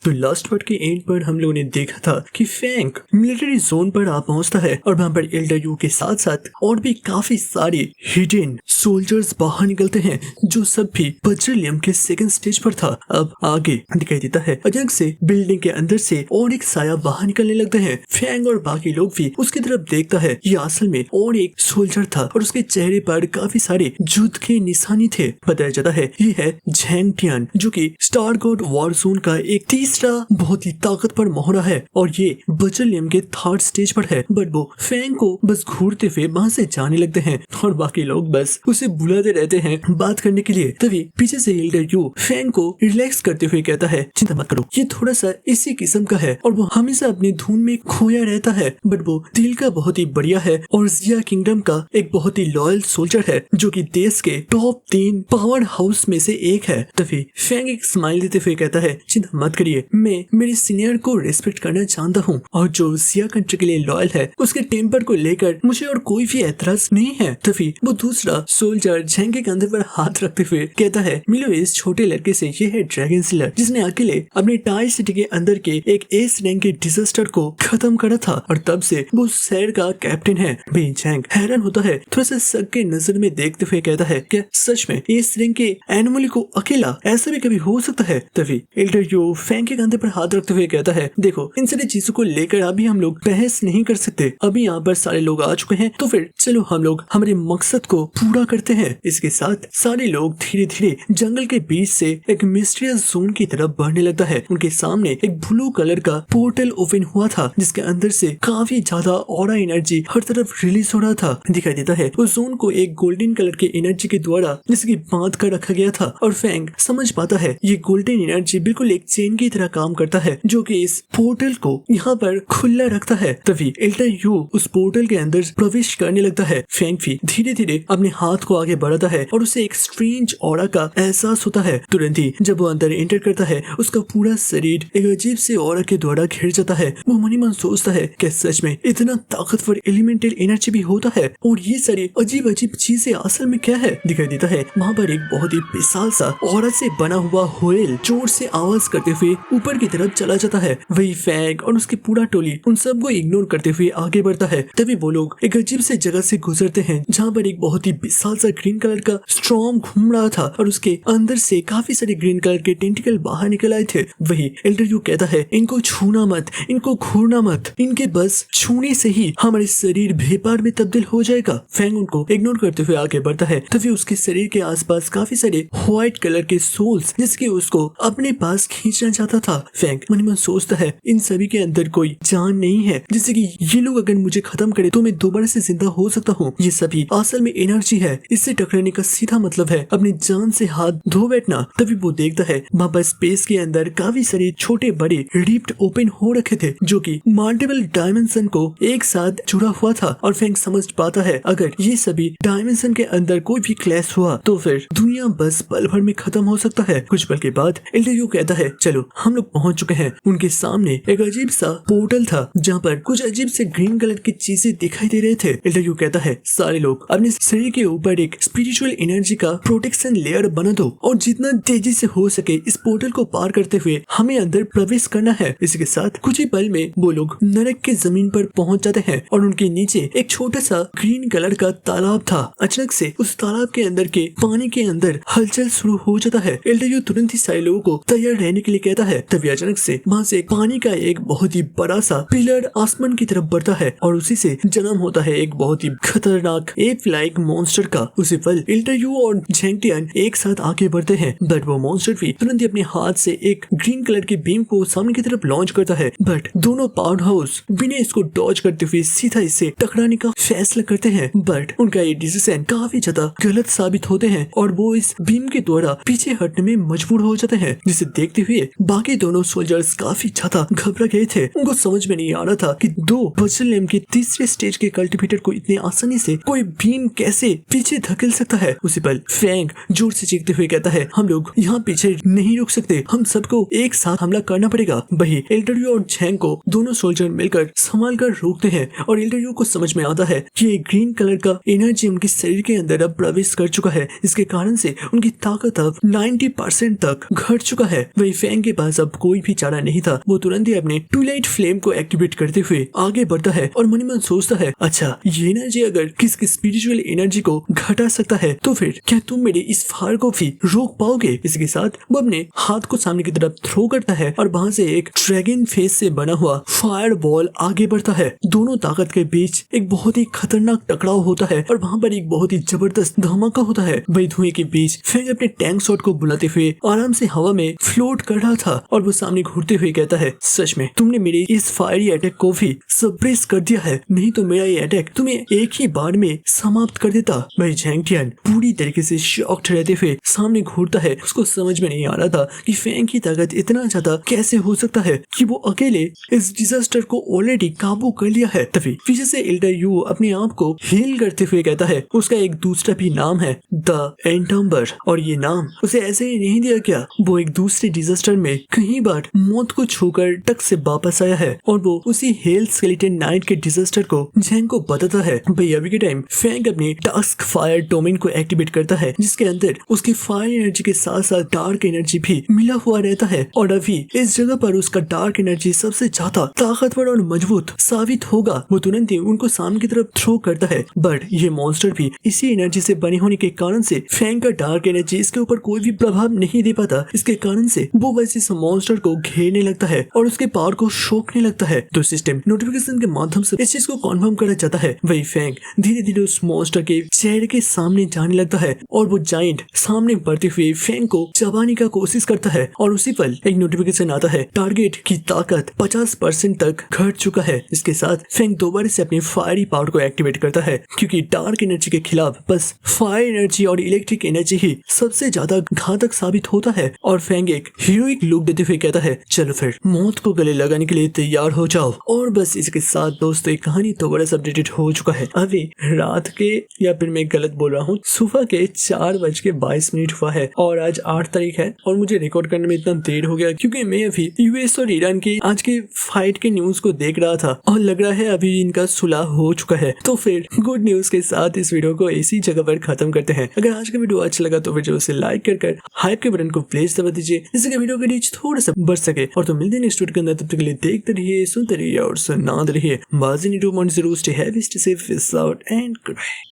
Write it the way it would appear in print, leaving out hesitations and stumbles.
तो last part के and पर हम लोगों ने देखा था कि फैंग मिलिट्री जोन पर आ पहुंचता है और वहां पर एल्डर यू के साथ साथ और भी काफी सारे हिडन सोल्जर्स बाहर निकलते हैं जो सब भी पेट्रोलियम के सेकंड स्टेज पर था। अब आगे दिखाई देता है अचानक से बिल्डिंग के अंदर से और एक साया बाहर निकलने लगते हैं। फैंग और बाकी लोग भी उसकी तरफ देखता है। ये असल में और एक सोल्जर था और उसके चेहरे पर काफी सारे युद्ध के निशानी थे। बताया जाता है ये है झैंग टियान जो कि स्टार गॉड वॉर जोन का एक तीसरा बहुत ही ताकतवर मोहरा है और ये पेट्रोलियम के थर्ड स्टेज पर है। बट वो फैंग को बस घूरते हुए वहाँ से जाने लगते हैं और बाकी लोग बस उसे बुलाते रहते हैं बात करने के लिए। तभी पीछे से एल्डर यू फैंग को रिलैक्स करते हुए कहता है चिंता मत करो, ये थोड़ा सा इसी किस्म का है और वो हमेशा अपनी धुन में खोया रहता है बट वो दिल का बहुत ही बढ़िया है और जिया किंगडम का एक बहुत ही लॉयल सोल्जर है जो कि देश के टॉप 3 पावर हाउस में से एक है। तभी फैंग एक स्माइल देते हुए कहता है चिंता मत करिए, मैं मेरे सीनियर को रिस्पेक्ट करना जानता हूँ और जो जिया कंट्री के लिए लॉयल है उसके टेम्पर को लेकर मुझे और कोई भी एतराज नहीं है। तभी वो दूसरा सोल्जर झैंग के कंधे पर हाथ रखते हुए कहता है मिलो इस छोटे लड़के से, ये है ड्रैगन स्लेयर जिसने अकेले अपने टाई सिटी के अंदर के एक एस रैंक के डिजास्टर को खत्म करा था और तब से वो शहर का कैप्टन है। झैंग हैरान होता है, थोड़ा सा शक के नजर में देखते हुए कहता है क्या सच में एस रैंक के एनिमली को अकेला ऐसा भी कभी हो सकता है। तभी एल्डर यू फैंग के कंधे पर हाथ रखते हुए कहता है देखो इन सारी चीजों को लेकर अभी हम लोग बहस नहीं कर सकते, अभी यहाँ पर सारे लोग आ चुके हैं तो फिर चलो हम लोग हमारे मकसद को पूरा करते हैं। इसके साथ सारे लोग धीरे धीरे जंगल के बीच से एक मिस्टीरियस जोन की तरफ बढ़ने लगता है। उनके सामने एक ब्लू कलर का पोर्टल ओपन हुआ था जिसके अंदर से काफी ज्यादा ऑरा एनर्जी हर तरफ रिलीज हो रहा था। दिखाई देता है उस जोन को एक गोल्डन कलर के एनर्जी के द्वारा जैसे कि बांध कर रखा गया था और फैंग समझ पाता है ये गोल्डन एनर्जी बिल्कुल एक चेन की तरह काम करता है जो कि इस पोर्टल को यहाँ पर खुला रखता है। तभी एल्डर यू उस पोर्टल के अंदर प्रवेश करने लगता है। फैंग भी धीरे धीरे अपने हाथ को आगे बढ़ाता है और उसे एक स्ट्रेंज ऑरा का एहसास होता है। तुरंत ही जब वो अंदर एंटर करता है उसका पूरा शरीर एक अजीब से ऑरा के द्वारा घिर जाता है। वो मन ही मन सोचता है कि सच में इतना ताकतवर एलिमेंटल एनर्जी भी होता है और ये सारी अजीब अजीब चीजें असल में क्या है। दिखाई देता है वहाँ पर एक बहुत ही विशाल सा ऑरा से बना हुआ व्हेल जोर से आवाज करते हुए ऊपर की तरफ चला जाता है। वही फैंग और उसकी पूरा टोली उन सबको इग्नोर करते हुए आगे बढ़ता है। तभी वो लोग एक अजीब से जगह से गुजरते हैं जहाँ पर एक बहुत ही विशाल सा ग्रीन कलर का स्टॉर्म घूम रहा था और उसके अंदर से काफी सारे ग्रीन कलर के टेंटिकल बाहर निकल आए थे। वही एल्डर यू कहता है इनको छूना मत, इनको घूरना मत, इनके बस छूने से ही हमारे शरीर व्यापार में तब्दील हो जाएगा। फैंग उनको इग्नोर करते हुए आगे बढ़ता है। तभी उसके शरीर के आसपास काफी सारे व्हाइट कलर के सोल्स जिसके उसको अपने पास खींचना चाहता था। फैंग मन ही मन सोचता है इन सभी के अंदर कोई जान नहीं है जिससे कि ये लोग अगर मुझे खत्म करे तो मैं दोबारा से जिंदा हो सकता हूँ। ये सभी असल में एनर्जी है, इससे टकराने का सीधा मतलब है अपनी जान से हाथ धो बैठना। तभी वो देखता है वहाँ पर स्पेस के अंदर काफी सारे छोटे बड़े रिफ्ट ओपन हो रखे थे जो कि मल्टीपल डायमेंशन को एक साथ जुड़ा हुआ था और फैंग समझ पाता है अगर ये सभी डायमेंशन के अंदर कोई भी क्लैश हुआ तो फिर दुनिया बस पल भर में खत्म हो सकता है। कुछ पल के बाद एल्डर यू कहता है चलो हम लोग पहुंच चुके हैं। उनके सामने एक अजीब सा पोर्टल था जहाँ पर कुछ अजीब से ग्रीन कलर की चीजें दिखाई दे रहे थे। एल्डर यू कहता है सारे लोग अपने शरीर के ऊपर एक स्पिरिचुअल एनर्जी का प्रोटेक्शन लेयर बना दो और जितना तेजी से हो सके इस पोर्टल को पार करते हुए हमें अंदर प्रवेश करना है। इसके साथ कुछ ही पल में वो लोग नरक के जमीन पर पहुंच जाते हैं और उनके नीचे एक छोटा सा ग्रीन कलर का तालाब था। अचानक से उस तालाब के अंदर के पानी के अंदर हलचल शुरू हो जाता है। एल्डर यू तुरंत ही सारे लोगों को तैयार रहने के लिए कहता है। तभी अचानक से वहाँ से पानी का एक बहुत ही बड़ा सा पिलर आसमान की तरफ बढ़ता है और उसी से जन्म होता है एक बहुत ही खतरनाक एप लाइक मॉन्स्टर का। उसी पल एल्डर यू और झैंग टियान एक साथ आगे बढ़ते हैं बट वो मॉन्स्टर भी तुरंत ही अपने हाथ से एक ग्रीन कलर की बीम को सामने की तरफ लॉन्च करता है बट दोनों पावर हाउस बिना इसको डॉज करते हुए सीधा इससे टकराने का फैसला करते हैं। बट उनका ये डिसीजन काफी ज्यादा गलत साबित होते हैं और वो इस बीम के द्वारा पीछे हटने में मजबूर हो जाते हैं जिसे देखते हुए बाकी दोनों सोल्जर्स काफी ज्यादा घबरा गए थे। उनको समझ में नहीं आ रहा था कि दो पेट्रोलियम के तीसरे स्टेज के कल्टीवेटर को इतने आसानी से कोई बीम कैसे पीछे धकेल सकता है। उसी पल फैंग जोर से चीखते हुए कहता है हम लोग यहाँ पीछे नहीं रुक सकते, हम सबको एक साथ हमला करना पड़ेगा। वही एल्डर यू और झैंग को दोनों सोल्जर मिलकर संभाल कर रोकते हैं और एल्डर यू को समझ में आता है कि ये ग्रीन कलर का एनर्जी उनके शरीर के अंदर अब प्रवेश कर चुका है। इसके कारण से उनकी ताकत अब 90% तक घट चुका है। वही फैंग के पास पास अब कोई भी चारा नहीं था। वो तुरंत ही अपने ट्विलाइट फ्लेम को एक्टिवेट करते हुए आगे बढ़ता है और मन ही मन सोचता है, अच्छा ये एनर्जी अगर किसी स्पिरिचुअल एनर्जी को घटा सकता है तो फिर क्या तुम मेरे इस फायर को भी रोक पाओगे। इसके साथ वो अपने हाथ को सामने की तरफ थ्रो करता है और वहां से एक ड्रैगन फेस से बना हुआ फायर बॉल आगे बढ़ता है। दोनों ताकत के बीच एक बहुत ही खतरनाक टकराव होता है और वहां पर एक बहुत ही जबरदस्त धमाका होता है। वही धुएं के बीच फैंग अपने टैंक शॉट को बुलाते हुए आराम से हवा में फ्लोट कर रहा था और वो सामने घूरते हुए कहता है, सच में तुमने मेरे इस फायरी अटैक को भी सप्रेस कर दिया है, नहीं तो मेरा ये अटैक तुम्हें एक ही बार में समाप्त कर देता। वही झैंग टियान पूरी तरीके से शॉक्ड रहते हुए सामने घूरता है। उसको समझ में नहीं आ रहा था कि फैंग की ताकत इतना ज्यादा कैसे हो सकता है कि वो अकेले इस डिजास्टर को ऑलरेडी काबू कर लिया है। तभी पीछे से एल्डर यू अपने आप को हील करते हुए कहता है, उसका एक दूसरा भी नाम है द एंटम्बर, और ये नाम उसे ऐसे ही नहीं दिया गया, वो एक दूसरे डिजास्टर में कई बार मौत को छूकर टक से वापस आया है और वो उसी हेल स्केलेटन नाइट के डिजास्टर को झैंग को बताता है। भाई अभी के टाइम फैंग अपनी टास्क फायर डोमेन को एक्टिवेट करता है जिसके अंदर उसकी फायर एनर्जी के साथ साथ डार्क एनर्जी भी मिला हुआ रहता है और अभी इस जगह पर उसका डार्क एनर्जी सबसे ज्यादा ताकतवर और मजबूत साबित होगा। वो तुरंत ही उनको सामने की तरफ थ्रो करता है, बट ये मॉन्स्टर भी इसी एनर्जी से बने होने के कारण से फैंग का डार्क एनर्जी इसके ऊपर कोई भी प्रभाव नहीं दे पाता। इसके कारण से वो वैसे इस मॉन्स्टर को घेरने लगता है और उसके पावर को शोकने लगता है। तो सिस्टम नोटिफिकेशन के माध्यम से इस चीज को कन्फर्म करा जाता है। वही फैंग धीरे धीरे उस मॉन्स्टर के चेहरे के सामने जाने लगता है और वो जाइंट सामने बढ़ते हुए फैंग को चबाने का कोशिश करता है और उसी पल एक नोटिफिकेशन आता है, टारगेट की ताकत 50% तक घट चुका है। इसके साथ फैंग दोबारा से अपनी फायरी पावर को एक्टिवेट करता है क्योंकि डार्क एनर्जी के खिलाफ बस फायर एनर्जी और इलेक्ट्रिक एनर्जी ही सबसे ज्यादा घातक साबित होता है। और फैंग एक हीरोइक लुक देते हुए कहता है, चलो फिर मौत को गले लगाने के लिए तैयार हो जाओ। और बस इसके साथ दोस्तों एक कहानी दोबारा से अपडेटेड हो चुका है। अभी रात के, या फिर मैं गलत बोल रहा हूँ, सुबह के 4:22 हुआ है और आज 8 तारीख है और मुझे रिकॉर्ड करने में इतना देर हो गया क्योंकि मैं अभी यूएस और ईरान के आज के फाइट के न्यूज को देख रहा था और लग रहा है अभी इनका सुलह हो चुका है। तो फिर गुड न्यूज के साथ इस वीडियो को इसी जगह पर खत्म करते हैं। अगर आज का वीडियो अच्छा लगा तो फिर उसे लाइक कर हाइप के बटन को प्लीज दबा दीजिए जिससे वीडियो का रीच थोड़ा सा बढ़ सके। और तो मिलते हैं नेक्स्ट वीडियो के अंदर, तब तक के लिए देखते रहिए, सुनते रहिए और सुनाते रहिए। बाजी नीडू मॉन्ट जरूर stay happy, stay safe, peace out and good bye.